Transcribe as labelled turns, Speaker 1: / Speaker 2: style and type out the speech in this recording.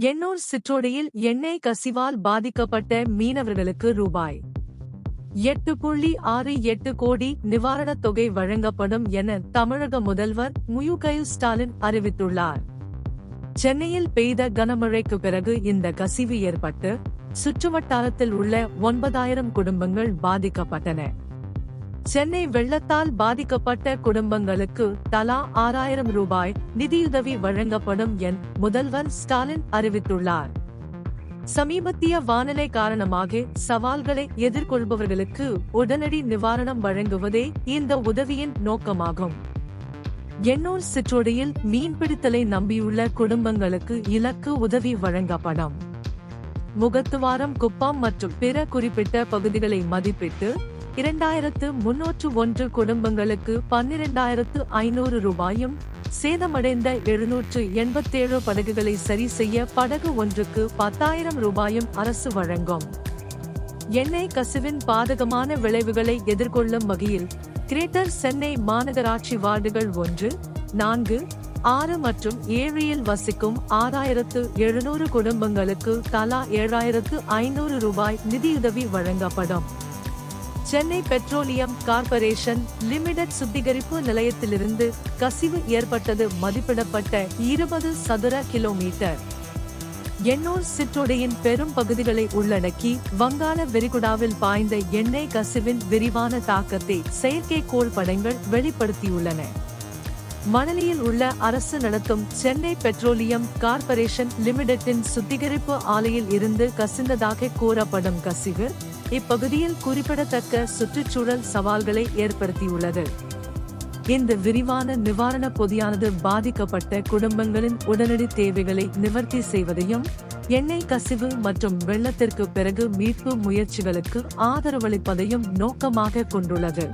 Speaker 1: எண்ணூர் சிற்றோடையில் எண்ணெய் கசிவால் பாதிக்கப்பட்ட மீனவர்களுக்கு ரூபாய் 8.68 கோடி நிவாரணத் தொகை வழங்கப்படும் என தமிழக முதல்வர் MK ஸ்டாலின் அறிவித்துள்ளார். சென்னையில் பெய்த கனமழைக்கு பிறகு இந்த கசிவு ஏற்பட்டு சுற்றுவட்டாரத்தில் உள்ள 9,000 குடும்பங்கள் பாதிக்கப்பட்டன. சென்னை வெள்ளத்தால் பாதிக்கப்பட்ட குடும்பங்களுக்கு தலா 6,000 ரூபாய் நிதியுதவி வழங்கப்படும் என முதல்வர் ஸ்டாலின் அறிவித்துள்ளார். சமீபத்திய வானிலை காரணமாக சவால்களை எதிர்கொள்பவர்களுக்கு உடனடி நிவாரணம் வழங்குவதே இந்த உதவியின் நோக்கமாகும். எண்ணூர் சிற்றோடையில் மீன்பிடித்தலை நம்பியுள்ள குடும்பங்களுக்கு இலக்கு உதவி வழங்கப்படும். முகத்துவாரம், குப்பம் மற்றும் பிற குறிப்பிட்ட பகுதிகளை மதிப்பிட்டு 2,301 குடும்பங்களுக்கு 12,500 ரூபாயும், சேதமடைந்த 787 படகுகளை சரி செய்ய படகு ஒன்றுக்கு 10,000 ரூபாயும் அரசு வழங்கும். எண்ணெய் கசிவின் பாதகமான விளைவுகளை எதிர்கொள்ளும் வகையில் கிரேட்டர் சென்னை மாநகராட்சி வார்டுகள் 1, 4, 6 மற்றும் 7 வசிக்கும் 6,700 குடும்பங்களுக்கு தலா 7,500 ரூபாய் நிதியுதவி வழங்கப்படும். சென்னை பெட்ரோலியம் கார்ப்பரேஷன் லிமிடெட் சுத்திகரிப்பு நிலையத்திலிருந்து கசிவு ஏற்பட்டது மதிப்பிடப்பட்ட 20 சதுர கிலோமீட்டர். எண்ணூர் சிற்றோடையின் பெரும் பகுதிகளை உள்ளடக்கி வங்காள விரிகுடாவில் பாய்ந்த எண்ணெய் கசிவின் விரிவான தாக்கத்தை செயற்கைக்கோள் படங்கள் வெளிப்படுத்தியுள்ளன. மணலியில் உள்ள அரசு நடத்தும் சென்னை பெட்ரோலியம் கார்ப்பரேஷன் லிமிடெட்டின் சுத்திகரிப்பு ஆலையில் இருந்து கசிந்ததாக கூறப்படும் கசிவு இப்பகுதியில் குறிப்பிடத்தக்க சுற்றுச்சூழல் சவால்களை ஏற்படுத்தியுள்ளது. இந்த விரிவான நிவாரண பொதியானது பாதிக்கப்பட்ட குடும்பங்களின் உடனடி தேவைகளை நிவர்த்தி செய்வதையும், எண்ணெய் கசிவு மற்றும் வெள்ளத்திற்கு பிறகு மீட்பு முயற்சிகளுக்கு ஆதரவளிப்பதையும் நோக்கமாக கொண்டுள்ளது.